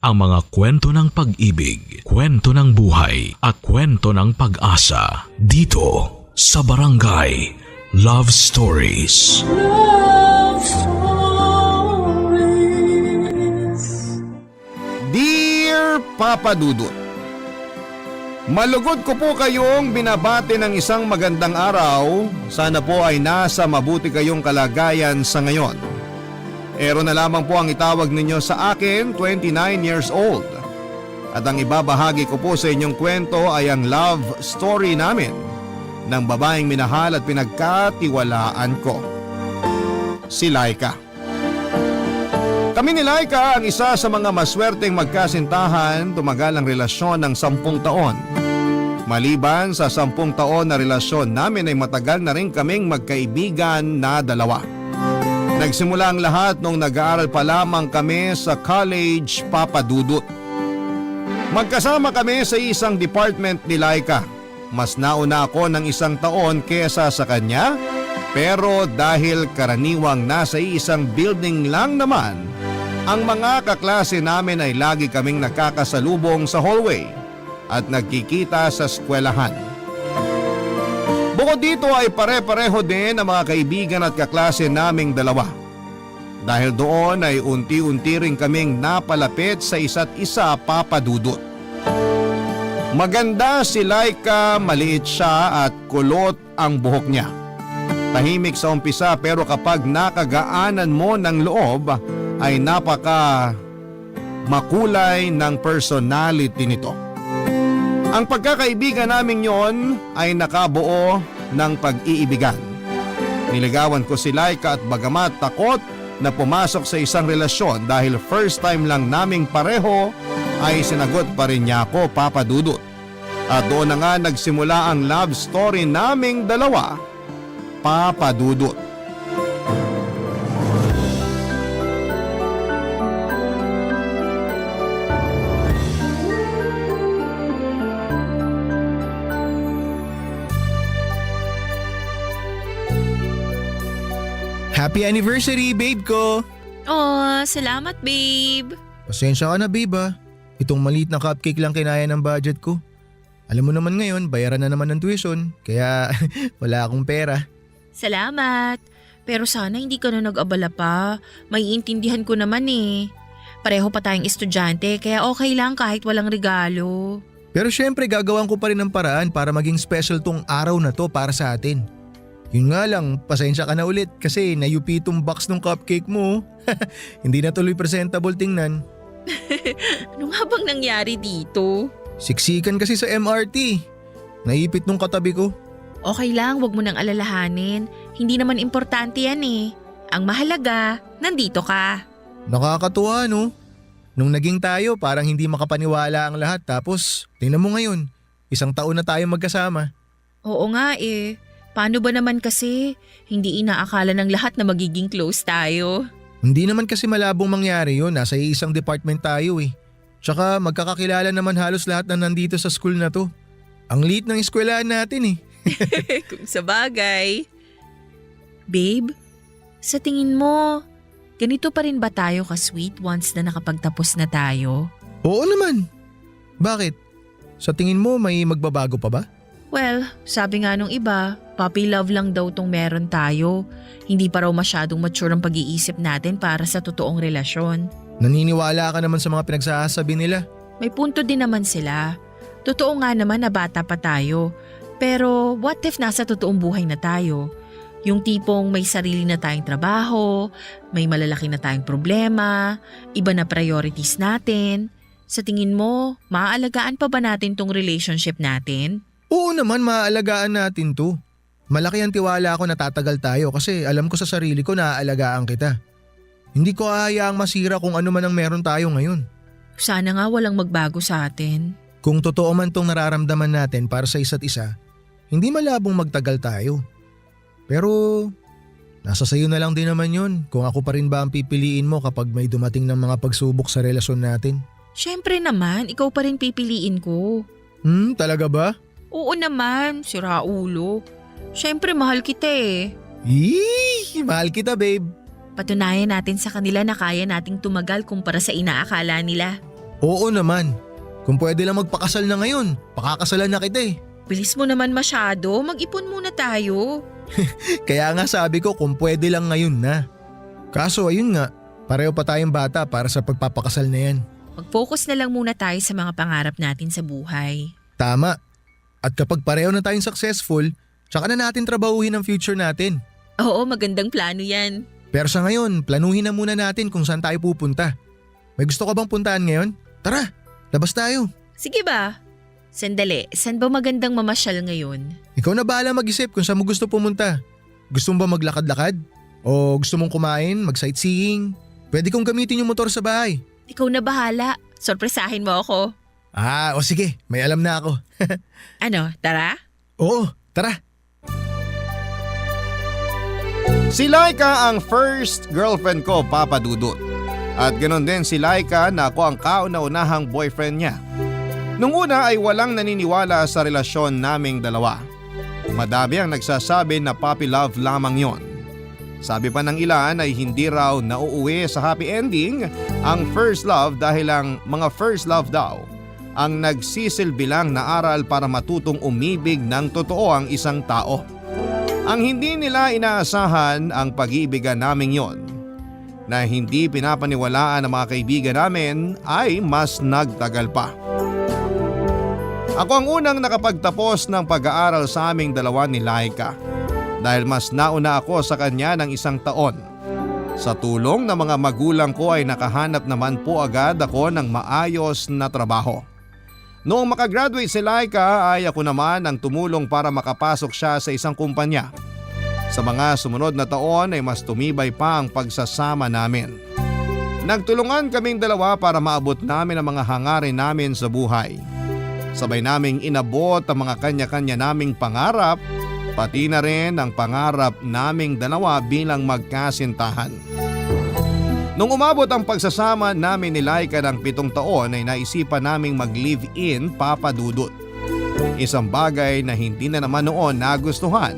ang mga kwento ng pag-ibig, kwento ng buhay at kwento ng pag-asa dito sa Barangay Love Stories. Love Stories. Dear Papa Dudut, malugod ko po kayong binabati ng isang magandang araw. Sana po ay nasa mabuti kayong kalagayan sa ngayon. Ero na lamang po ang itawag ninyo sa akin, 29 years old. At ang ibabahagi ko po sa inyong kwento ay ang love story namin ng babaeng minahal at pinagkatiwalaan ko, si Laika. Kami ni Laika ang isa sa mga maswerteng magkasintahan, tumagal ang relasyon ng 10 taon. Maliban sa 10 taon na relasyon namin ay matagal na rin kaming magkaibigan na dalawa. Nagsimula ang lahat nung nag-aaral pa lamang kami sa college, Papa Dudut. Magkasama kami sa isang department ni Laika. Mas nauna ako ng 1 taon kesa sa kanya, pero dahil karaniwang nasa isang building lang naman, ang mga kaklase namin ay lagi kaming nakakasalubong sa hallway at nagkikita sa eskwelahan. Bukod dito ay pare-pareho din ang mga kaibigan at kaklase naming dalawa. Dahil doon ay unti-unti rin kaming napalapit sa isa't isa, Papa Dudut. Maganda si Laika, maliit siya at kulot ang buhok niya. Tahimik sa umpisa pero kapag nakagaanan mo ng loob ay napaka makulay ng personality nito. Ang pagkakaibigan namin yon ay nakabuo ng pag-iibigan. Niligawan ko si Laika at bagamat takot na pumasok sa isang relasyon dahil first time lang naming pareho, ay sinagot pa rin niya ako, Papa Dudut. At doon na nga nagsimula ang love story naming dalawa, Papa Dudut. Happy anniversary, babe ko! Oh, salamat babe. Pasensya ka na, babe ah. Itong maliit na cupcake lang kinaya ng budget ko. Alam mo naman ngayon, bayaran na naman ng tuition, kaya wala akong pera. Salamat. Pero sana hindi ka na nag-abala pa. May intindihan ko naman eh. Pareho pa tayong estudyante kaya okay lang kahit walang regalo. Pero syempre gagawan ko pa rin ng paraan para maging special tong araw na to para sa atin. Yun nga lang, pasensya ka na ulit kasi nayupi itong box ng cupcake mo. Hindi na tuloy presentable tingnan. Ano nga bang nangyari dito? Siksikan kasi sa MRT. Naipit nung katabi ko. Okay lang, wag mo nang alalahanin. Hindi naman importante yan eh. Ang mahalaga, nandito ka. Nakakatuwa no? Nung naging tayo parang hindi makapaniwala ang lahat tapos tingnan mo ngayon, 1 taon na tayo magkasama. Oo nga eh. Paano ba naman kasi? Hindi inaakala ng lahat na magiging close tayo. Hindi naman kasi malabong mangyari yun, nasa isang department tayo eh. Tsaka magkakakilala naman halos lahat na nandito sa school na to. Ang liit ng eskwelahan natin eh. Kung sa bagay. Babe, sa tingin mo, ganito pa rin ba tayo ka-sweet once na nakapagtapos na tayo? Oo naman. Bakit? Sa tingin mo may magbabago pa ba? Well, sabi nga nung iba, puppy love lang daw tong meron tayo. Hindi pa raw masyadong mature ang pag-iisip natin para sa totoong relasyon. Naniniwala ka naman sa mga pinagsasabi nila. May punto din naman sila. Totoo nga naman na bata pa tayo. Pero what if nasa totoong buhay na tayo? Yung tipong may sarili na tayong trabaho, may malalaki na tayong problema, iba na priorities natin. Sa tingin mo, maaalagaan pa ba natin tong relationship natin? Oo naman, maaalagaan natin to. Malaki ang tiwala ko na tatagal tayo kasi alam ko sa sarili ko na aalagaan kita. Hindi ko hahayaang masira kung ano man ang meron tayo ngayon. Sana nga walang magbago sa atin. Kung totoo man tong nararamdaman natin para sa isa't isa, hindi malabong magtagal tayo. Pero nasa sayo na lang din naman yun kung ako pa rin ba ang pipiliin mo kapag may dumating ng mga pagsubok sa relasyon natin. Syempre naman, ikaw pa rin pipiliin ko. Talaga ba? Oo naman, sira ulo. Syempre mahal kita eh. Mahal kita, babe. Patunayan natin sa kanila na kaya nating tumagal kumpara sa inaakala nila. Oo naman. Kung pwede lang magpakasal na ngayon, pakakasalan na kita eh. Bilis mo naman masyado, mag-ipon muna tayo. Kaya nga sabi ko kung pwede lang ngayon na. Kaso ayun nga, pareho pa tayong bata para sa pagpapakasal na yan. Mag-focus na lang muna tayo sa mga pangarap natin sa buhay. Tama. At kapag pareho na tayong successful, tsaka na natin trabahuhin ang future natin. Oo, magandang plano yan. Pero sa ngayon, planuhin na muna natin kung saan tayo pupunta. May gusto ka bang puntahan ngayon? Tara, labas tayo. Sige ba? Sandali, saan ba magandang mamasyal ngayon? Ikaw na bahala mag-isip kung saan mo gusto pumunta. Gusto mo ba maglakad-lakad? O gusto mong kumain, mag-sightseeing? Pwede kong gamitin yung motor sa bahay. Ikaw na bahala. Sorpresahin mo ako. O sige, may alam na ako. Ano, tara? Oo, tara. Si Laika ang first girlfriend ko, Papa Dudut. At ganoon din si Laika na ako ang kauna-unahang boyfriend niya. Nung una ay walang naniniwala sa relasyon naming dalawa. Madami ang nagsasabi na puppy love lamang yon. Sabi pa ng ilan ay hindi raw nauuwi sa happy ending ang first love dahil ang mga first love daw ang nagsisilbi lang na aral para matutong umibig ng totoo ang isang tao. Ang hindi nila inaasahan ang pag-iibigan naming yon na hindi pinapaniwalaan ng mga kaibigan namin ay mas nagtagal pa. Ako ang unang nakapagtapos ng pag-aaral sa aming dalawa ni Laika dahil mas nauna ako sa kanya ng 1 taon. Sa tulong ng mga magulang ko ay nakahanap naman po agad ako ng maayos na trabaho. Noong makagraduate si Laika ay ako naman ang tumulong para makapasok siya sa isang kumpanya. Sa mga sumunod na taon ay mas tumibay pa ang pagsasama namin. Nagtulungan kaming dalawa para maabot namin ang mga hangarin namin sa buhay. Sabay naming inabot ang mga kanya-kanya naming pangarap, pati na rin ang pangarap naming dalawa bilang magkasintahan. Nung umabot ang pagsasama namin ni Laika ng 7 taon ay naisipan naming mag-live-in, Papa Dudut. Isang bagay na hindi na naman noon nagustuhan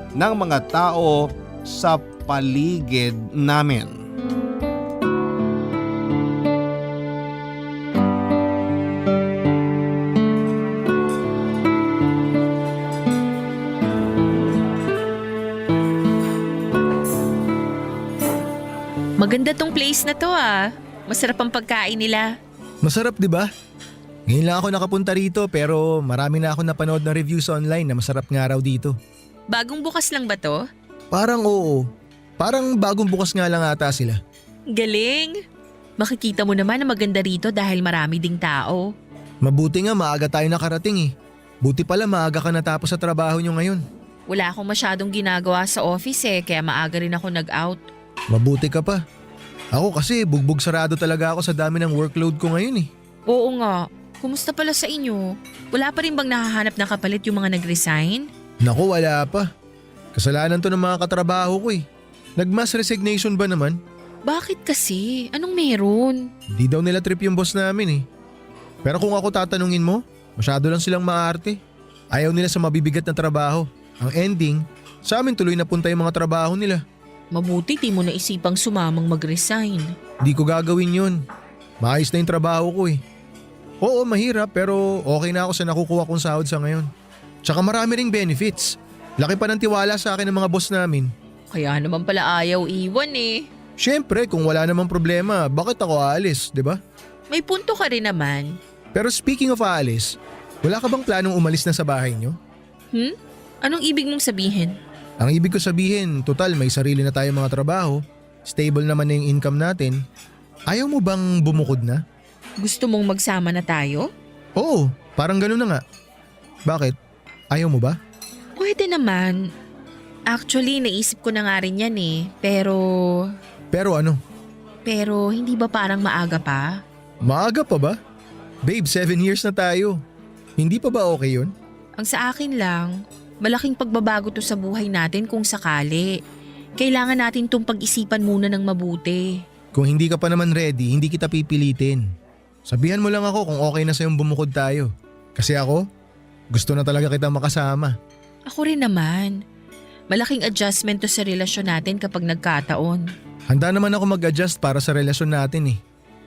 ng mga tao sa paligid namin. Maganda tong place na to ah. Masarap ang pagkain nila. Masarap 'di ba? Ngayon lang ako nakapunta rito pero marami na ako napanood na reviews online na masarap nga raw dito. Bagong bukas lang ba to? Parang oo. Parang bagong bukas nga lang ata sila. Galing! Makikita mo naman na maganda rito dahil marami ding tao. Mabuti nga maaga tayo nakarating eh. Buti pala maaga ka natapos sa trabaho nyo ngayon. Wala akong masyadong ginagawa sa office kaya maaga rin ako nag-out. Mabuti ka pa. Ako kasi bugbog sarado talaga ako sa dami ng workload ko ngayon eh. Oo nga. Kumusta pala sa inyo? Wala pa rin bang nahahanap na kapalit yung mga nag-resign? Naku, wala pa. Kasalanan to ng mga katrabaho ko eh. Nag-mass resignation ba naman? Bakit kasi? Anong meron? Di daw nila trip yung boss namin eh. Pero kung ako tatanungin mo, masyado lang silang maarte. Ayaw nila sa mabibigat na trabaho. Ang ending, sa amin tuloy napunta yung mga trabaho nila. Mabuti di mo naisipang sumamang mag-resign. Di ko gagawin yun. Maayos na yung trabaho ko eh. Oo, mahirap pero okay na ako sa nakukuha kong sahod sa ngayon. Tsaka marami ring benefits. Laki pa ng tiwala sa akin ng mga boss namin. Kaya naman pala ayaw iwan eh. Siyempre, kung wala namang problema, bakit ako aalis, di ba? May punto ka rin naman. Pero speaking of aalis, wala ka bang planong umalis na sa bahay nyo? Anong ibig mong sabihin? Ang ibig ko sabihin, total may sarili na tayong mga trabaho, stable naman na yung income natin. Ayaw mo bang bumukod na? Gusto mong magsama na tayo? Oo, parang gano'n na nga. Bakit? Ayaw mo ba? Pwede naman. Actually, naisip ko na nga rin yan eh. Pero ano? Pero hindi ba parang maaga pa? Maaga pa ba? Babe, 7 years na tayo. Hindi pa ba okay yun? Ang sa akin lang, malaking pagbabago to sa buhay natin kung sakali. Kailangan natin tong pag-isipan muna ng mabuti. Kung hindi ka pa naman ready, hindi kita pipilitin. Sabihan mo lang ako kung okay na sa'yong bumukod tayo. Kasi ako, gusto na talaga kitang makasama. Ako rin naman. Malaking adjustment to sa relasyon natin kapag nagkataon. Handa naman ako mag-adjust para sa relasyon natin eh.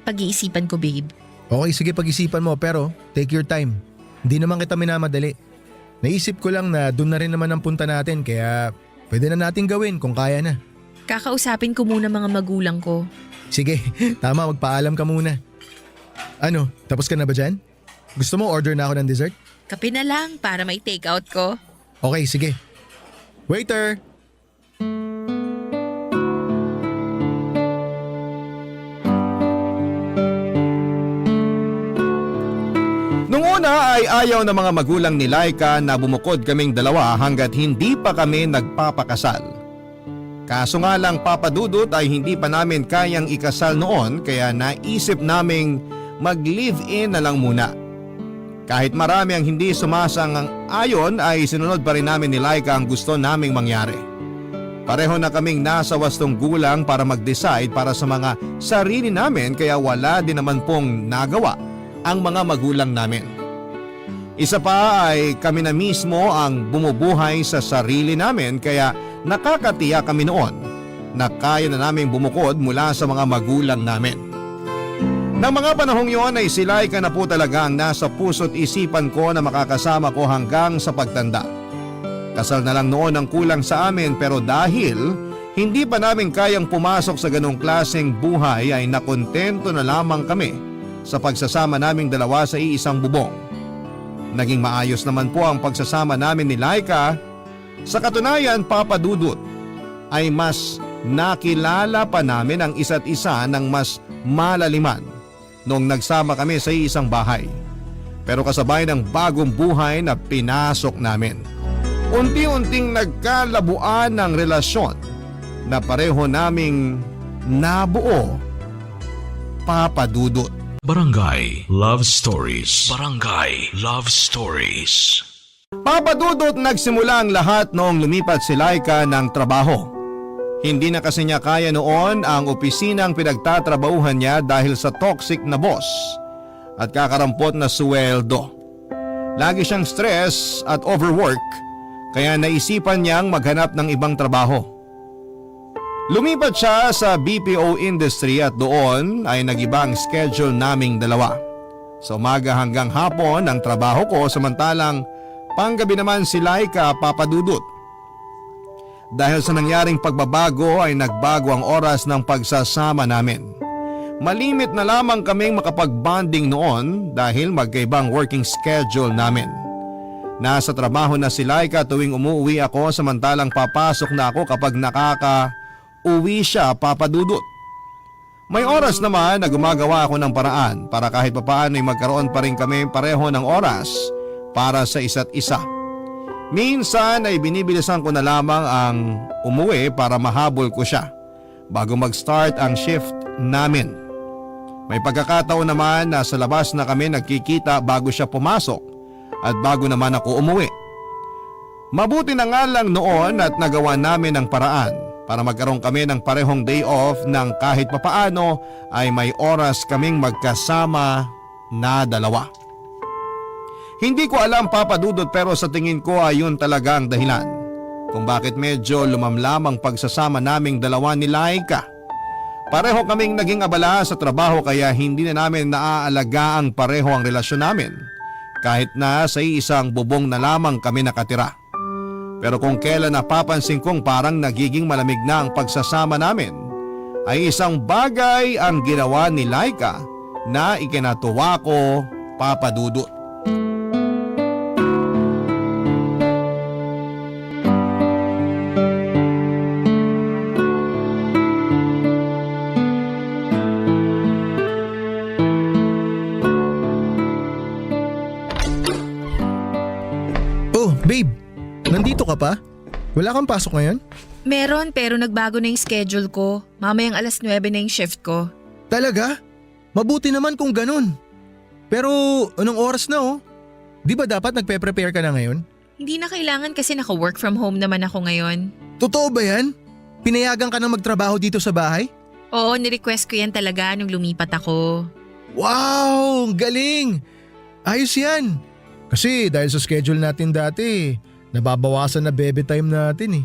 Pag-iisipan ko, babe. Okay, sige pag-isipan mo pero take your time. Hindi naman kita minamadali. Naisip ko lang na doon na rin naman ang punta natin kaya pwede na natin gawin kung kaya na. Kakausapin ko muna mga magulang ko. Sige, tama magpaalam ka muna. Ano, tapos ka na ba dyan? Gusto mo order na ako ng dessert? Kape na lang para may take out ko. Okay, sige. Waiter! Nung una ay ayaw ng mga magulang ni Laika na bumukod kaming dalawa hanggat hindi pa kami nagpapakasal. Kaso nga lang papadudot ay hindi pa namin kayang ikasal noon kaya naisip naming mag-live-in na lang muna. Kahit marami ang hindi sumasang-ayon ay sinunod pa rin namin ni Laika ang gusto naming mangyari. Pareho na kaming nasa wastong gulang para mag-decide para sa mga sarili namin kaya wala din naman pong nagawa ang mga magulang namin. Isa pa ay kami na mismo ang bumubuhay sa sarili namin kaya nakakatiya kami noon na kaya na naming bumukod mula sa mga magulang namin. Nang mga panahong yon ay si Laika na po talaga ang nasa puso't isipan ko na makakasama ko hanggang sa pagtanda. Kasal na lang noon ang kulang sa amin pero dahil hindi pa namin kayang pumasok sa ganong klaseng buhay ay nakontento na lamang kami sa pagsasama naming dalawa sa iisang bubong. Naging maayos naman po ang pagsasama namin ni Laika. Sa katunayan, Papa Dudut, ay mas nakilala pa namin ang isa't isa ng mas malaliman noong nagsama kami sa iisang bahay. Pero kasabay ng bagong buhay na pinasok namin, unti-unting nagkalabuan ng relasyon na pareho naming nabuo, Papa Dudut. Barangay Love Stories. Barangay Love Stories. Papa Dudut, nagsimula ang lahat noong lumipat si Laika ng trabaho. Hindi na kasi niya kaya noon ang opisinang pinagtatrabahuhan niya dahil sa toxic na boss at kakarampot na sweldo. Lagi siyang stress at overwork kaya naisipan niyang maghanap ng ibang trabaho. Lumipat siya sa BPO industry at doon ay nag-iba ang schedule naming dalawa. Sa umaga hanggang hapon ang trabaho ko samantalang panggabi naman si Laika, Papa Dudut. Dahil sa nangyaring pagbabago ay nagbago ang oras ng pagsasama namin. Malimit na lamang kaming makapag-bonding noon dahil magkaibang working schedule namin. Nasa trabaho na si Laika tuwing umuwi ako samantalang papasok na ako kapag uwi siya, Papa Dudut. May oras naman na gumagawa ako ng paraan para kahit papaano ay magkaroon pa rin kami pareho ng oras para sa isa't isa. Minsan ay binibilisan ko na lamang ang umuwi para mahabol ko siya bago mag-start ang shift namin. May pagkakataon naman na sa labas na kami nagkikita bago siya pumasok at bago naman ako umuwi. Mabuti na nga lang noon at nagawa namin ang paraan para magkaroon kami ng parehong day off nang kahit papaano ay may oras kaming magkasama na dalawa. Hindi ko alam, Papa Dudut, pero sa tingin ko ay yun talaga ang dahilan kung bakit medyo lumamlam ang pagsasama naming dalawa ni Laika. Pareho kaming naging abala sa trabaho kaya hindi na namin naaalaga ang pareho ang relasyon namin kahit na sa isang bubong na lamang kami nakatira. Pero kung kailan napapansin kong parang nagiging malamig na ang pagsasama namin, ay isang bagay ang ginawa ni Laika na ikinatuwa ko, Papa Dudut. Oh, babe! Nandito ka pa? Wala kang pasok ngayon? Meron pero nagbago na yung schedule ko. Mamayang 9:00 na yung shift ko. Talaga? Mabuti naman kung ganun. Pero anong oras na oh? Di ba dapat nagpe-prepare ka na ngayon? Hindi na kailangan kasi naka-work from home naman ako ngayon. Totoo ba yan? Pinayagan ka na magtrabaho dito sa bahay? Oo, nirequest ko yan talaga nung lumipat ako. Wow! Ang galing! Ayos yan! Kasi dahil sa schedule natin dati, nababawasan na baby time natin eh.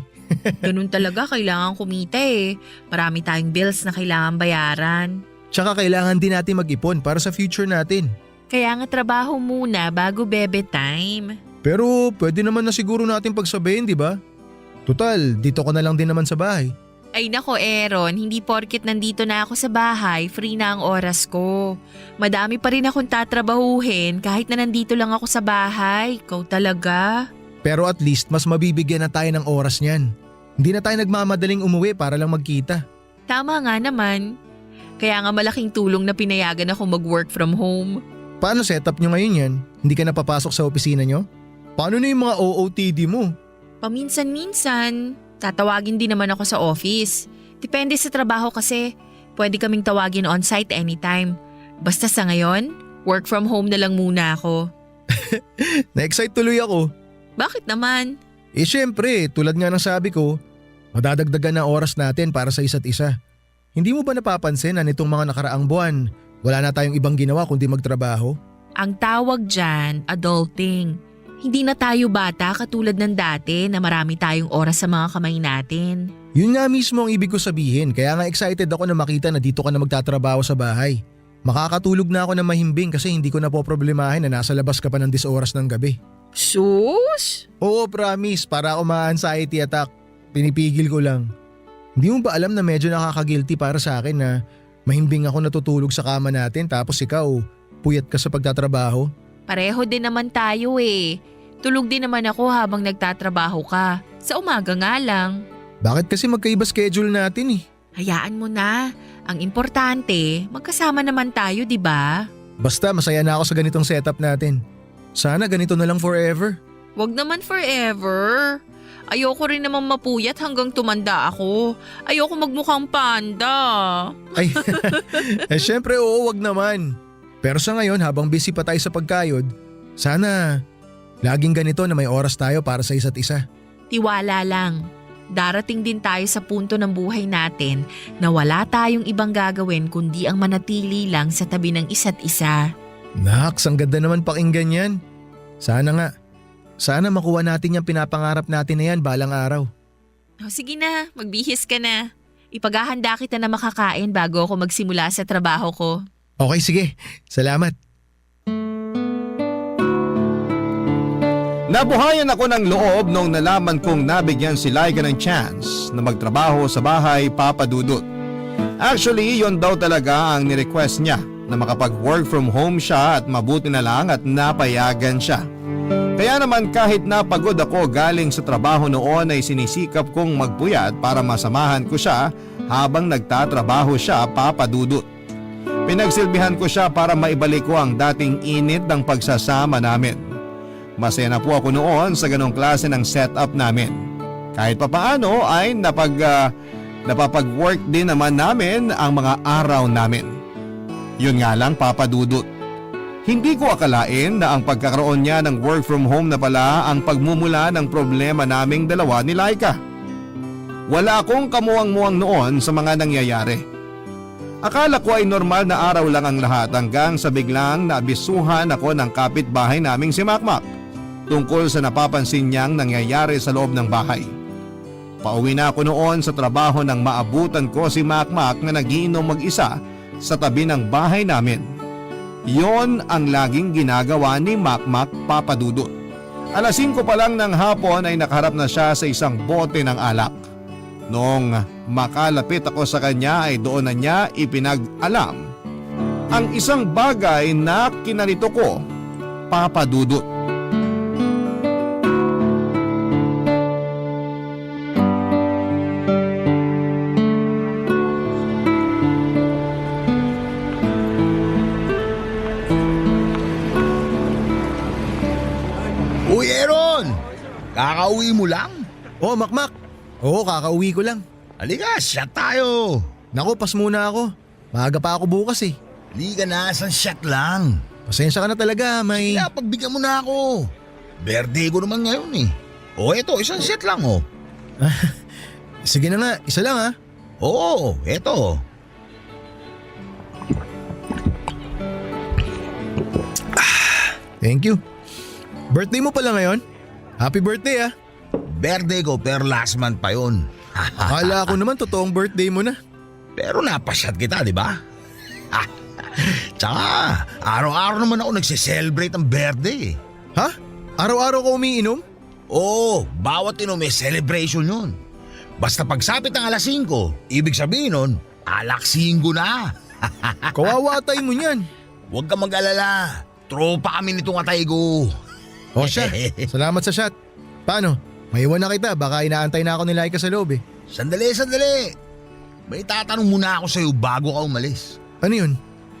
Ganun talaga, kailangan kumita eh. Marami tayong bills na kailangan bayaran. Tsaka kailangan din natin mag-ipon para sa future natin. Kaya nga trabaho muna bago bebe time. Pero pwede naman na siguro natin pagsabayin, di ba? Total, dito ko na lang din naman sa bahay. Ay nako Aaron, hindi porket nandito na ako sa bahay, free na ang oras ko. Madami pa rin akong tatrabahuhin kahit na nandito lang ako sa bahay. Ikaw talaga? Pero at least mas mabibigyan na tayo ng oras niyan. Hindi na tayo nagmamadaling umuwi para lang magkita. Tama nga naman. Kaya nga malaking tulong na pinayagan ako mag-work from home. Paano setup nyo ngayon yan? Hindi ka napapasok sa opisina nyo? Paano na yung mga OOTD mo? Paminsan-minsan, tatawagin din naman ako sa office. Depende sa trabaho kasi. Pwede kaming tawagin on-site anytime. Basta sa ngayon, work from home na lang muna ako. Na-excite tuloy ako. Bakit naman? Eh syempre, tulad nga ng sabi ko, madadagdagan na oras natin para sa isa't isa. Hindi mo ba napapansin na nitong mga nakaraang buwan, wala na tayong ibang ginawa kundi magtrabaho? Ang tawag dyan, adulting. Hindi na tayo bata katulad ng dati na marami tayong oras sa mga kamay natin. Yun nga mismo ang ibig ko sabihin, kaya nga excited ako na makita na dito ka na magtatrabaho sa bahay. Makakatulog na ako na mahimbing kasi hindi ko na po problemahin na nasa labas ka pa ng 10 oras ng gabi. Sus? Oo, promise, para ako ma-anxiety attack. Pinipigil ko lang. Hindi mo ba alam na medyo nakaka-guilty para sa akin na mahimbing ako natutulog sa kama natin tapos ikaw puyat ka sa pagtatrabaho? Pareho din naman tayo eh. Tulog din naman ako habang nagtatrabaho ka. Sa umaga nga lang. Bakit kasi magkaiba schedule natin eh? Hayaan mo na. Ang importante, magkasama naman tayo, di ba? Basta masaya na ako sa ganitong setup natin. Sana ganito na lang forever. Wag naman forever. Ayoko rin naman mapuyat hanggang tumanda ako. Ayoko magmukhang panda. Ay, syempre oo, wag naman. Pero sa ngayon habang busy pa tayo sa pagkayod, sana laging ganito na may oras tayo para sa isa't isa. Tiwala lang. Darating din tayo sa punto ng buhay natin na wala tayong ibang gagawin kundi ang manatili lang sa tabi ng isa't isa. Naks, ang ganda naman pakinggan yan. Sana nga. Sana makuha natin yung pinapangarap natin na yan balang araw. Oh, sige na, magbihis ka na. Ipaghahanda kita na makakain bago ako magsimula sa trabaho ko. Okay, sige. Salamat. Nabuhayan ako ng loob nung nalaman kong nabigyan si Laika ng chance na magtrabaho sa bahay Papa Dudut. Actually, yon daw talaga ang nirequest niya na makapag-work from home siya at mabuti na lang at napayagan siya. Kaya naman kahit napagod ako galing sa trabaho noon ay sinisikap kong magpuyat para masamahan ko siya habang nagtatrabaho siya Papa Dudut. Pinagsilbihan ko siya para maibalik ko ang dating init ng pagsasama namin. Masaya na po ako noon sa ganong klase ng setup namin. Kahit papaano ay napapag-work din naman namin ang mga araw namin. Yun nga lang Papa Dudut. Hindi ko akalain na ang pagkakaroon niya ng work from home na pala ang pagmumula ng problema naming dalawa ni Laika. Wala akong kamuwang-muwang noon sa mga nangyayari. Akala ko ay normal na araw lang ang lahat hanggang sa biglang naabisuhan ako ng kapitbahay naming si Makmak tungkol sa napapansin niyang nangyayari sa loob ng bahay. Pauwi na ako noon sa trabaho nang maabutan ko si Makmak na nagiinom mag-isa sa tabi ng bahay namin. Yon ang laging ginagawa ni Makmak Papa Dudut. 5:00 pa lang ng hapon ay nakaharap na siya sa isang bote ng alak. Noong makalapit ako sa kanya ay doon na niya ipinag-alam ang isang bagay na kinalito ko, Papa Dudut. Uy, Aaron! Kakauwi mo lang? Oh, Makmak. Oo, kakauwi ko lang. Halika, shot tayo! Naku, pas muna ako. Maaga pa ako bukas eh. Halika na, isang shot lang. Pasensya ka na talaga, may... Kaya pagbigyan mo na ako. Birthday ko naman ngayon eh. O eto, isang shot lang oh. Sige na nga, isa lang ha. Oo, eto. Thank you. Birthday mo pala ngayon? Happy birthday ah. Birthday ko pero last month pa yun. Akala ko naman totoong birthday mo na. Pero napashot kita, di ba? Tsaka, araw-araw naman ako nagse-celebrate ng birthday. Ha? Araw-araw ka umiinom? Oo, bawat inom may celebration yun. Basta pagsapit ng alas 5, ibig sabihin nun, alas 5 na. Kawawa atay mo niyan. Huwag ka mag-alala, tropa kami nitong atay ko. O siya, salamat sa shot. Paano? Maiwan na kita, baka inaantay na ako ni Laika sa loob eh. Sandali. May tatanong muna ako sa'yo bago ka umalis. Ano yun?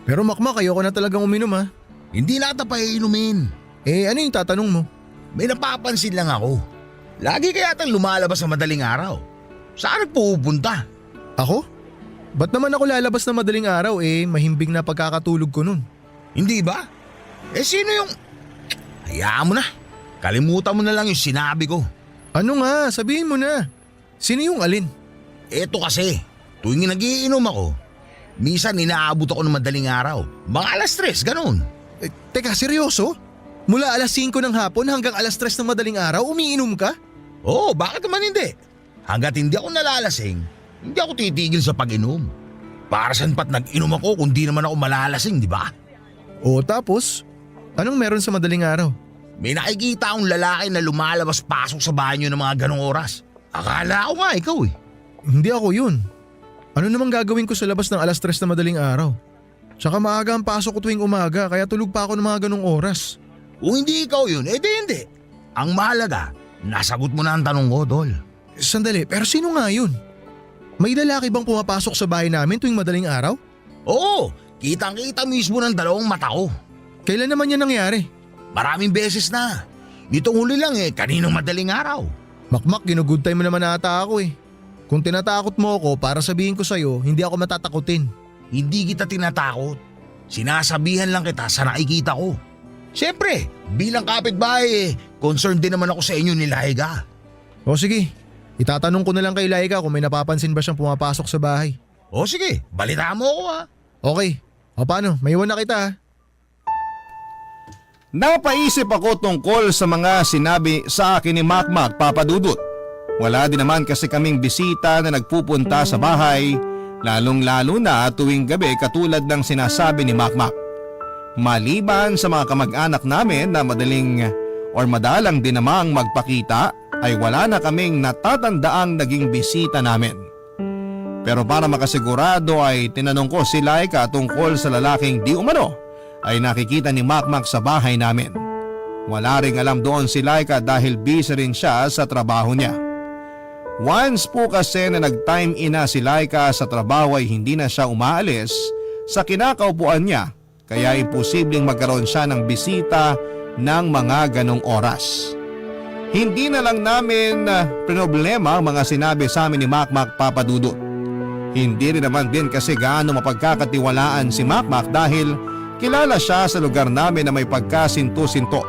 Pero makmak, ayoko na talagang uminom ha. Hindi na kita pa iinumin. Eh ano yung tatanong mo? May napapansin lang ako. Lagi kaya tang lumalabas sa madaling araw. Saan nagpupunta? Ako? Ba't naman ako lalabas na madaling araw eh, mahimbing na pagkakatulog ko nun. Hindi ba? Eh sino yung... Hayaan mo na. Kalimutan mo na lang yung sinabi ko. Ano nga, sabihin mo na. Sino yung alin? Eto kasi, tuwing nagiinom ako, minsan inaabot ako ng madaling araw. Mga alas 3, ganun. Eh, teka, seryoso? Mula alas 5 ng hapon hanggang alas 3 ng madaling araw, umiinom ka? Oo, bakit naman hindi? Hanggat hindi ako nalalasing, hindi ako titigil sa pag-inom. Para saan pat nag-inom ako kung di naman ako malalasing, di ba? O tapos, anong meron sa madaling araw? May nakikita akong lalaki na lumalabas-pasok sa banyo ng mga ganong oras. Akala ko nga ikaw eh. Hindi ako yun. Ano namang gagawin ko sa labas ng alas 3 na madaling araw? Tsaka maaga ang pasok ko tuwing umaga kaya tulog pa ako ng mga ganong oras. Kung hindi ikaw yun, edi hindi. Ang mahalaga, nasagot mo na ang tanong ko, Dol. Sandali, pero sino nga yun? May lalaki bang pumapasok sa bahay namin tuwing madaling araw? Oo, kitang-kita mismo ng dalawang mata ko. Kailan naman yan nangyari? Maraming beses na. Nitong huli lang kaninang madaling araw. Makmak, ginugood time mo naman ata ako eh. Kung tinatakot mo ako para sabihin ko sa'yo, hindi ako matatakutin. Hindi kita tinatakot. Sinasabihan lang kita sa nakikita ko. Siyempre, bilang kapitbahay concerned din naman ako sa inyo ni Laika. O sige, itatanong ko na lang kay Laika kung may napapansin ba siyang pumapasok sa bahay. O sige, balitaan mo ako ha. Okay, o paano, maiwan na kita ha. Napaisip ako tungkol sa mga sinabi sa akin ni Makmak, Papa Dudut. Wala din naman kasi kaming bisita na nagpupunta sa bahay, lalong-lalo na tuwing gabi katulad ng sinasabi ni Makmak. Maliban sa mga kamag-anak namin na madalang din namang magpakita, ay wala na kaming natatandaang naging bisita namin. Pero para makasigurado ay tinanong ko si Laika tungkol sa lalaking di umano ay nakikita ni Makmak sa bahay namin. Wala ring alam doon si Laika dahil busy rin siya sa trabaho niya. Once po kasi na nag-time in na si Laika sa trabaho ay hindi na siya umaalis sa kinakaupuan niya, kaya imposibleng magkaroon siya ng bisita ng mga ganong oras. Hindi na lang namin problema ang mga sinabi sa amin ni Makmak, Papa Dudut. Hindi rin naman din kasi gaano mapagkakatiwalaan si Makmak dahil kilala siya sa lugar namin na may pagkasinto-sinto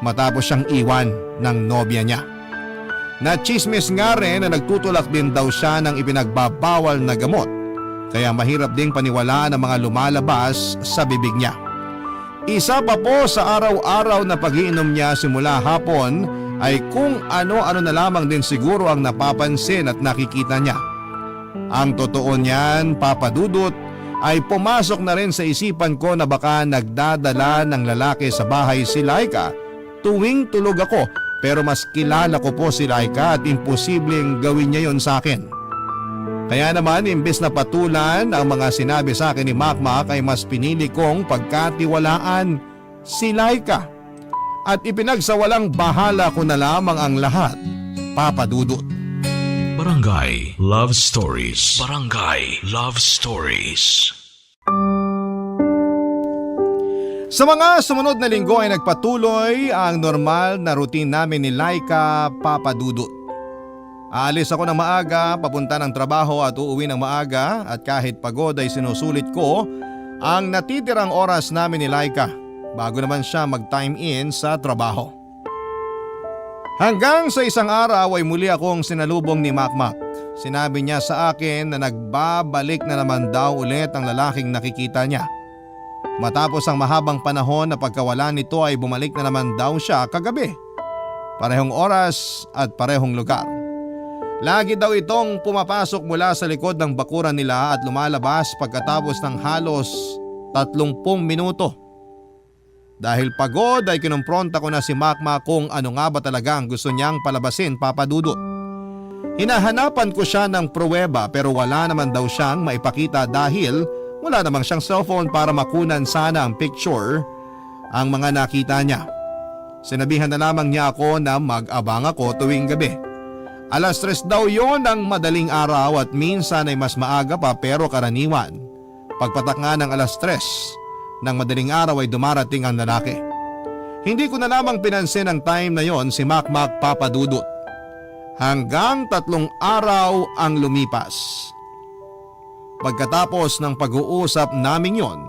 matapos siyang iwan ng nobya niya. Nachismis nga rin na nagtutulak din daw siya ng ipinagbabawal na gamot, kaya mahirap ding paniwalaan ang mga lumalabas sa bibig niya. Isa pa po sa araw-araw na pag-iinom niya simula hapon ay kung ano-ano na lamang din siguro ang napapansin at nakikita niya. Ang totoo niyan, Papa Dudut, ay pumasok na rin sa isipan ko na baka nagdadala ng lalaki sa bahay si Laika tuwing tulog ako, pero mas kilala ko po si Laika at imposibleng gawin niya yon sa akin. Kaya naman imbes na patulan ang mga sinabi sa akin ni Makmak ay mas pinili kong pagkatiwalaan si Laika at ipinagsawalang bahala ko na lamang ang lahat, Papa Dudut. Barangay Love Stories. Barangay Love Stories. Sa mga sumunod na linggo ay nagpatuloy ang normal na routine namin ni Laika, Papa Dudut. Aalis ako ng maaga, papunta ng trabaho at uuwi ng maaga at kahit pagod ay sinusulit ko ang natitirang oras namin ni Laika bago naman siya mag-time in sa trabaho. Hanggang sa isang araw ay muli akong sinalubong ni Makmak. Sinabi niya sa akin na nagbabalik na naman daw ulit ang lalaking nakikita niya. Matapos ang mahabang panahon na pagkawala nito ay bumalik na naman daw siya kagabi. Parehong oras at parehong lugar. Lagi daw itong pumapasok mula sa likod ng bakuran nila at lumalabas pagkatapos ng halos 30 minuto. Dahil pagod ay kinumpronta ko na si Makmak kung ano nga ba talaga ang gusto niyang palabasin, Papa Dudut. Hinahanapan ko siya ng pruweba pero wala naman daw siyang maipakita dahil wala namang siyang cellphone para makunan sana ang picture ang mga nakita niya. Sinabihan na lamang niya ako na mag-abang ako tuwing gabi. 3:00 daw yon ng madaling araw at minsan ay mas maaga pa pero karaniwan. Pagpatak nga ng 3:00 ng madaling araw ay dumarating ang lalaki. Hindi ko na lamang pinansin ang time na yon si Makmak, Papa Dudut. Hanggang 3 araw ang lumipas. Pagkatapos ng pag-uusap namin yon,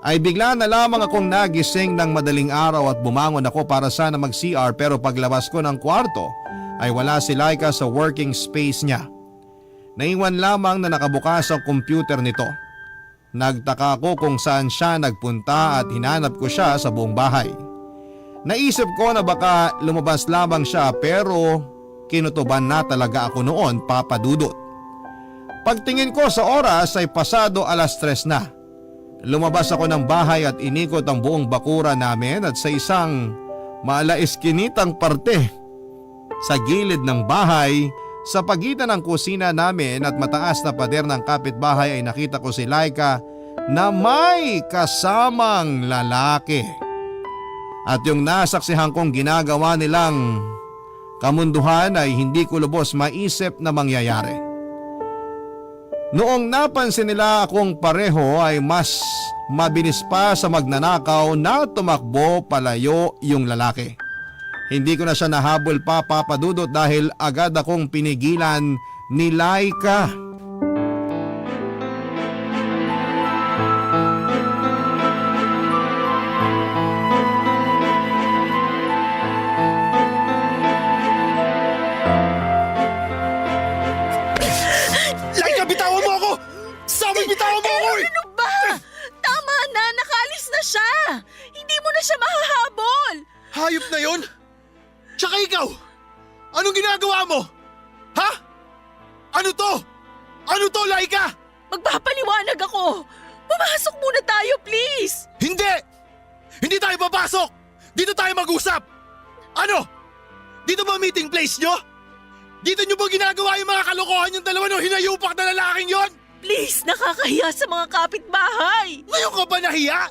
ay bigla na lamang akong nagising ng madaling araw at bumangon ako para sana mag-CR pero paglabas ko ng kwarto ay wala si Laika sa working space niya. Naiwan lamang na nakabukas ang computer nito. Nagtaka ako kung saan siya nagpunta at hinanap ko siya sa buong bahay. Naisip ko na baka lumabas lamang siya pero kinutuban na talaga ako noon, Papa Dudut. Pagtingin ko sa oras ay pasado 3:00 na. Lumabas ako ng bahay at inikot ang buong bakura namin at sa isang malaiskinitang parte sa gilid ng bahay sa pagitan ng kusina namin at mataas na pader ng kapitbahay ay nakita ko si Laika na may kasamang lalaki. At yung nasaksihan kong ginagawa nilang kamunduhan ay hindi ko lubos maisip na mangyayari. Noong napansin nila akong pareho ay mas mabilis pa sa magnanakaw na tumakbo palayo yung lalaki. Hindi ko na siya nahabol pa, Papa Dudut, dahil agad akong pinigilan ni Laika. Laika, bitawan mo ako! Sabi, bitawan mo ako! Ano ba? Tama na, nakaalis na siya. Hindi mo na siya mahahabol. Hayop na yon! Tsaka ikaw! Anong ginagawa mo? Ha? Ano to? Ano to, Laika? Magpapaliwanag ako. Pumasok muna tayo, please. Hindi! Hindi tayo papasok! Dito tayo mag-usap! Ano? Dito ba meeting place nyo? Dito nyo ba ginagawa yung mga kalokohan yung dalawa ng hinayupak na lalaking yon? Please, nakakahiya sa mga kapitbahay. Ngayon ka ba nahiya?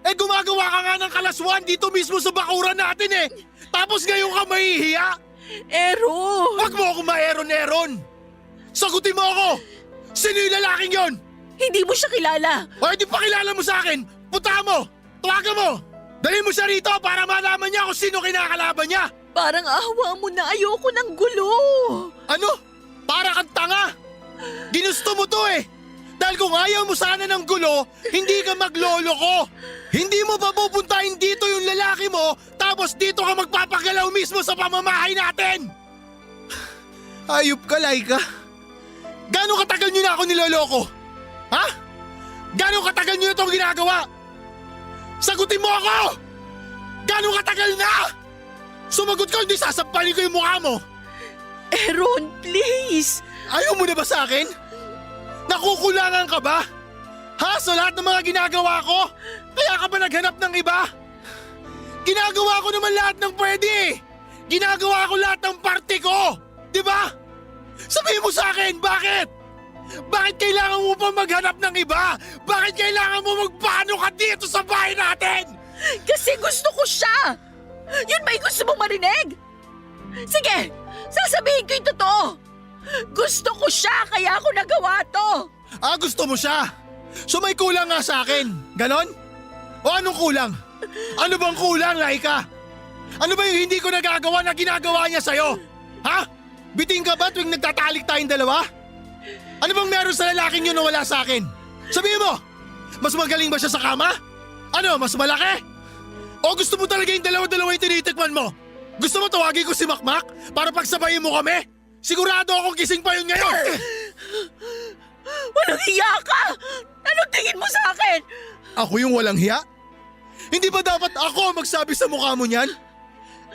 Eh gumagawa ka nga ng kalaswan dito mismo sa bakuran natin eh! Tapos ngayon ka mahihiya? Aaron! Huwag mo ako ma-eron-eron! Sagutin mo ako! Sino yung lalaking yon? Hindi mo siya kilala. O hindi pa kilala mo sa akin! Punta mo! Tuwagan mo! Dali mo siya rito para malaman niya kung sino kinakalaban niya! Parang awa mo na, ayoko ng gulo. Ano? Para kang tanga! Ginusto mo to eh! Dahil kung ayaw mo sana ng gulo, hindi ka maglolo ko! Hindi mo pa pupuntahin dito yung lalaki mo, tapos dito ka magpapagalaw mismo sa pamamahay natin! Ayop ka, Laika! Gano'ng katagal niyo na ako niloloko? Ha? Gano'ng katagal niyo itong ginagawa? Sagutin mo ako! Gano'ng katagal na? Sumagot ka, hindi sasampalin ko yung mukha mo! Aaron, please! Ayaw mo na ba sa akin? Nakukulangan ka ba? Ha? Sa lahat ng mga ginagawa ko? Kaya ka ba naghanap ng iba? Ginagawa ko naman lahat ng pwede eh! Ginagawa ko lahat ng parte ko! Di ba? Sabihin mo sa akin, bakit? Bakit kailangan mo pa maghanap ng iba? Bakit kailangan mo magpaano ka dito sa bahay natin? Kasi gusto ko siya! Yun ba'y gusto mong marinig? Sige, sasabihin ko yung totoo! Gusto ko siya, kaya ako nagawa to! Ah, gusto mo siya? So may kulang nga sa akin, ganon? O anong kulang? Ano bang kulang, Laika? Ano ba yung hindi ko nagagawa na ginagawa niya sa'yo? Ha? Biting ka ba tuwing nagtatalik tayong dalawa? Ano bang meron sa lalaking yun na wala sa akin? Sabihin mo, mas magaling ba siya sa kama? Ano, mas malaki? O gusto mo talaga yung dalawa-dalawa yung tinitikman mo? Gusto mo tawagin ko si Makmak para pagsabayin mo kami? Sigurado akong gising pa yun ngayon! Walang hiya ka! Anong tingin mo sa akin? Ako yung walang hiya? Hindi ba dapat ako ang magsabi sa mukha mo niyan?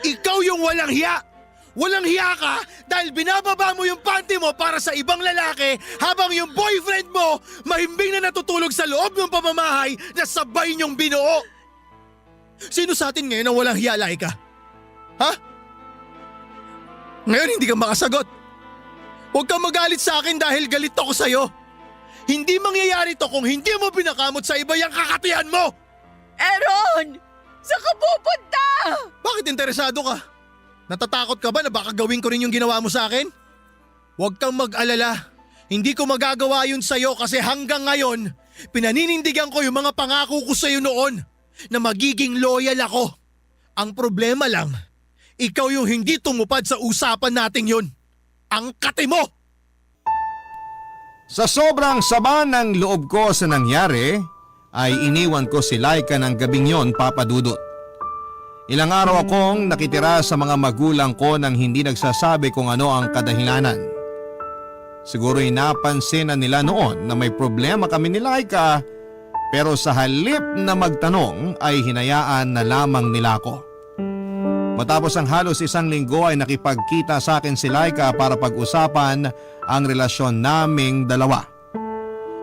Ikaw yung walang hiya! Walang hiya ka dahil binababa mo yung panty mo para sa ibang lalaki habang yung boyfriend mo mahimbing na natutulog sa loob ng pamamahay na sabay niyong binuo. Sino sa atin ngayon ang walang hiya, Laika? Ha? Ngayon hindi ka makasagot. Huwag kang magalit sa akin dahil galit ako sa'yo. Hindi mangyayari to kung hindi mo pinakamot sa iba yung kakatihan mo! Aaron! Saan ka pupunta? Bakit interesado ka? Natatakot ka ba na baka gawin ko rin yung ginawa mo sa akin? Huwag kang mag-alala. Hindi ko magagawa yun sa'yo kasi hanggang ngayon, pinaninindigan ko yung mga pangako ko sa'yo noon na magiging loyal ako. Ang problema lang, ikaw yung hindi tumupad sa usapan nating yun. Ang kate mo! Sa sobrang sama ng loob ko sa nangyari, ay iniwan ko si Laika ng gabing yon, Papa Dudut. Ilang araw akong nakitira sa mga magulang ko nang hindi nagsasabi kung ano ang kadahilanan. Siguro'y napansin na nila noon na may problema kami ni Laika, pero sa halip na magtanong ay hinayaan na lamang nila ako. Matapos ang halos 1 linggo ay nakipagkita sa akin si Laika para pag-usapan ang relasyon naming dalawa.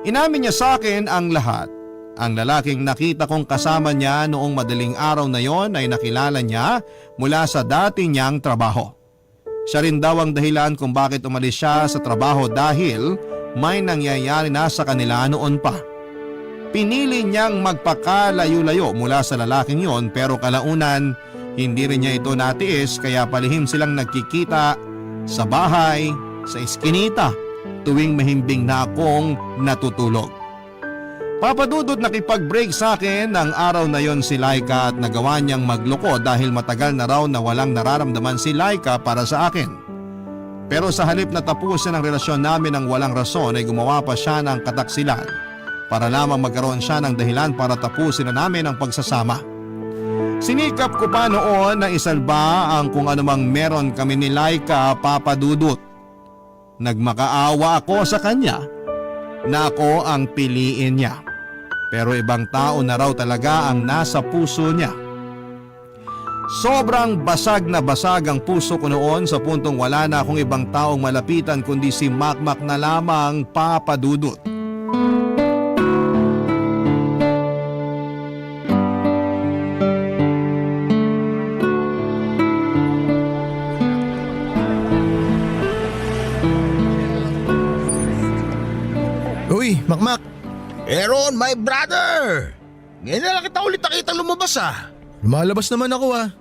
Inamin niya sa akin ang lahat. Ang lalaking nakita kong kasama niya noong madaling araw na yon ay nakilala niya mula sa dati niyang trabaho. Siya rin daw ang dahilan kung bakit umalis siya sa trabaho dahil may nangyayari na sa kanila noon pa. Pinili niyang magpakalayo-layo mula sa lalaking yon pero kalaunan hindi rin niya ito natiis kaya palihim silang nagkikita sa bahay, sa eskinita tuwing mahimbing na akong natutulog. Papa Dudut, nakipag-break sa akin ng araw na yon si Laika at nagawa niyang magloko dahil matagal na raw na walang nararamdaman si Laika para sa akin. Pero sa halip na tapusin ang relasyon namin ng walang rason ay gumawa pa siya ng kataksilan para lamang magkaroon siya ng dahilan para tapusin na namin ang pagsasama. Sinikap ko pa noon na isalba ang kung anumang meron kami ni Laika, Papa Dudut. Nagmakaawa ako sa kanya na ako ang piliin niya. Pero ibang tao na raw talaga ang nasa puso niya. Sobrang basag na basag ang puso ko noon sa puntong wala na akong ibang taong malapitan kundi si Makmak na lamang, Papa Dudut. Uy, Makmak! Aaron, my brother! Ngayon na lang kita ulit nakita lumabas ah. Lumalabas naman ako ah.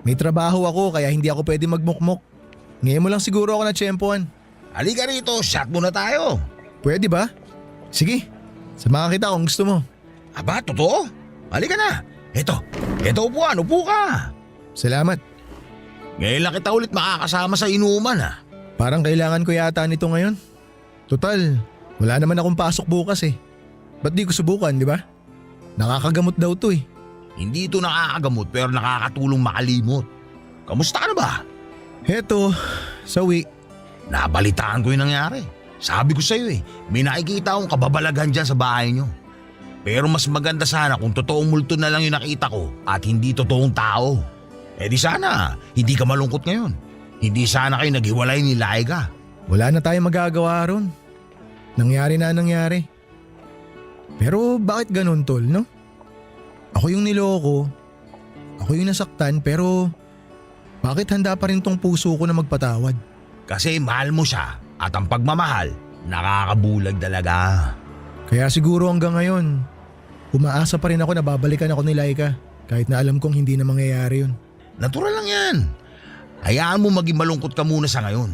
May trabaho ako kaya hindi ako pwede magmukmok. Ngayon mo lang siguro ako natsyempohan. Halika rito, shot muna tayo. Pwede ba? Sige, samahan kita kung gusto mo. Aba, totoo? Halika na. Ito upuan, upo ka. Salamat. Ngayon lang kita ulit makakasama sa inuman ah. Parang kailangan ko yata nito ngayon. Total, wala naman akong pasok bukas eh. Ba't di ko subukan, di ba? Nakakagamot daw to eh. Hindi ito nakakagamot pero nakakatulong makalimot. Kamusta ka na ba? Heto, sawi. Nabalitaan ko yung nangyari. Sabi ko sa'yo eh, may nakikita akong kababalaghan dyan sa bahay nyo. Pero mas maganda sana kung totoong multo na lang yung nakita ko at hindi totoong tao. Eh di sana, hindi ka malungkot ngayon. Hindi sana kayo naghiwalay ni Laika. Wala na tayong magagawa ron. Nangyari na nangyari. Pero bakit ganun tol, no? Ako yung niloko. Ako yung nasaktan pero bakit handa pa rin tong puso ko na magpatawad? Kasi mahal mo siya at ang pagmamahal, nakakabulag talaga. Kaya siguro hanggang ngayon, umaasa pa rin ako na babalikan ako ni Laika kahit na alam kong hindi na mangyayari yun. Natural lang yan. Hayaan mo maging malungkot ka muna sa ngayon.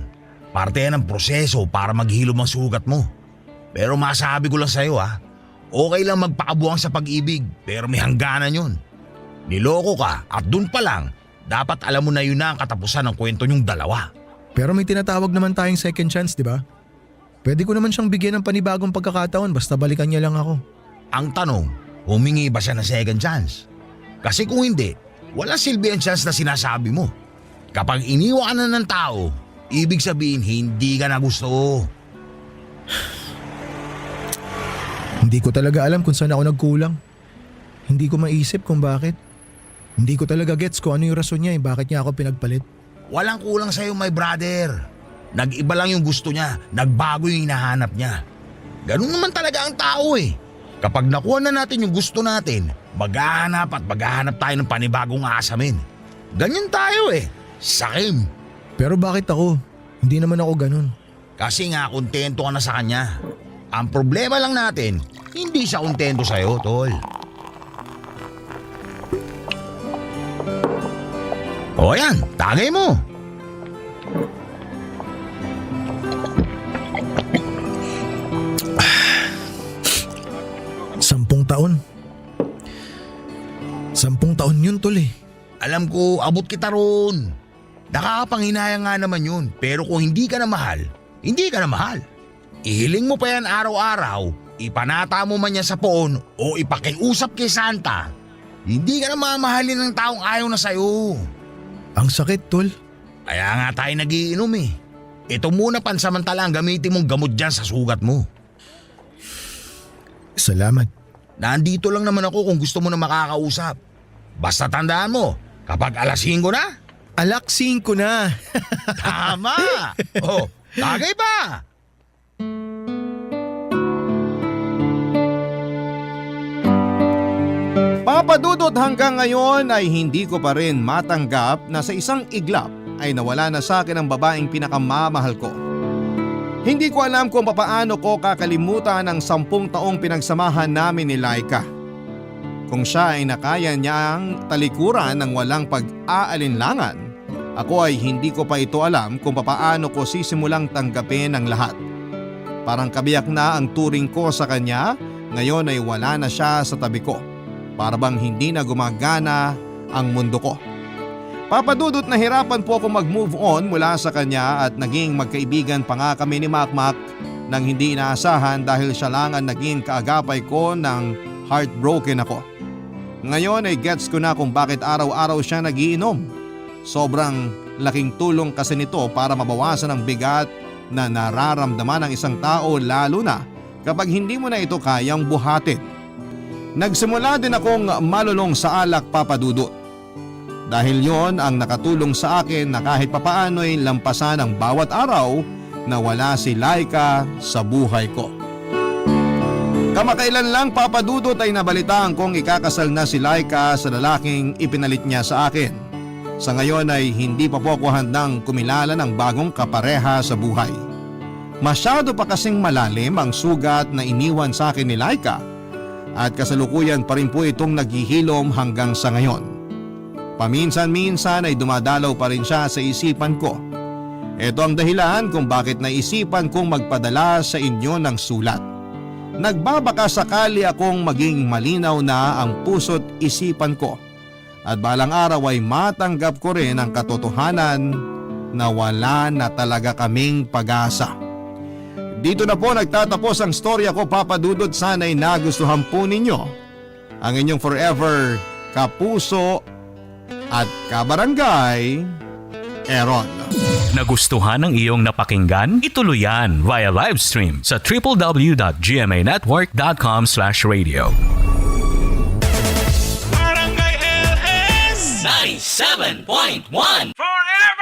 Parte yan ng proseso para maghilom ang sugat mo. Pero masabi ko lang sa'yo okay lang magpakabuang sa pag-ibig pero may hangganan yun. Niloko ka at dun pa lang, dapat alam mo na yun na ang katapusan ng kwento nyong dalawa. Pero may tinatawag naman tayong second chance, di ba? Pwede ko naman siyang bigyan ng panibagong pagkakataon basta balikan niya lang ako. Ang tanong, humingi ba siya ng second chance? Kasi kung hindi, wala silbi ang chance na sinasabi mo. Kapag iniwan ka na ng tao, ibig sabihin hindi ka na gusto. Hindi ko talaga alam kung saan ako nagkulang. Hindi ko maisip kung bakit. Hindi ko talaga gets kung ano yung rason niya bakit niya ako pinagpalit. Walang kulang sa'yo, my brother. Nag-iba lang yung gusto niya, nagbago yung hinahanap niya. Ganun naman talaga ang tao eh. Kapag nakuha na natin yung gusto natin, maghahanap tayo ng panibagong aasamin. Ganyan tayo eh, sakim. Pero bakit ako? Hindi naman ako ganun. Kasi nga kontento ka na sa kanya. Ang problema lang natin, hindi siya kontento sa'yo, tol. O yan, tagay mo. Sampung taon. 10 taon yun, tol eh. Alam ko, abot kita ron. Nakakapanghinayang nga naman yun. Pero kung hindi ka na mahal, hindi ka na mahal. Ihiling mo pa yan araw-araw, ipanata mo man yan sa poon o ipakiusap kay Santa, hindi ka na mamahalin ng taong ayaw na sa'yo. Ang sakit, tol. Kaya nga tayo nagiinom eh. Ito muna pansamantala ang gamitin mong gamot dyan sa sugat mo. Salamat. Nandito lang naman ako kung gusto mo na makakausap. Basta tandaan mo, kapag alas 5 na, Alaksin ko na. tama! Oh, tagay pa! Papa Dudut, hanggang ngayon ay hindi ko pa rin matanggap na sa isang iglap ay nawala na sa akin ang babaeng pinakamamahal ko. Hindi ko alam kung papaano ko kakalimutan ang 10 taong pinagsamahan namin ni Laika. Kung siya ay nakaya niyang talikuran ng walang pag-aalinlangan, ako ay hindi ko pa ito alam kung papaano ko sisimulang tanggapin ang lahat. Parang kabiyak na ang turing ko sa kanya, ngayon ay wala na siya sa tabi ko. Para bang hindi na gumagana ang mundo ko. Papa Dudut, nahirapan po ako mag-move on mula sa kanya at naging magkaibigan pa nga kami ni Makmak nang hindi inaasahan dahil siya lang ang naging kaagapay ko nang heartbroken ako. Ngayon ay gets ko na kung bakit araw-araw siya nagiinom. Sobrang laking tulong kasi nito para mabawasan ang bigat na nararamdaman ng isang tao, lalo na kapag hindi mo na ito kayang buhatin. Nagsimula din akong malulong sa alak, Papa Dudut. Dahil yon ang nakatulong sa akin na kahit papaano'y lampasan ang bawat araw na wala si Laika sa buhay ko. Kamakailan lang, Papa Dudut, ay nabalitaan kong ikakasal na si Laika sa lalaking ipinalit niya sa akin. Sa ngayon ay hindi pa po ako handang kumilala ng bagong kapareha sa buhay. Masyado pa kasing malalim ang sugat na iniwan sa akin ni Laika at kasalukuyan pa rin po itong naghihilom hanggang sa ngayon. Paminsan-minsan ay dumadalaw pa rin siya sa isipan ko. Ito ang dahilan kung bakit naisipan kong magpadala sa inyo ng sulat. Nagbabaka sakali akong maging malinaw na ang puso't isipan ko at balang araw ay matanggap ko rin ang katotohanan na wala na talaga kaming pag-asa. Dito na po nagtatapos ang storya ko, Papa Dudut. Sana'y nagustuhan po ninyo ang inyong forever kapuso at kabarangay, Aaron. Nagustuhan ng iyong napakinggan? Ituloy yan via live stream sa www.gmanetwork.com/radio. Barangay LS 97.1 Forever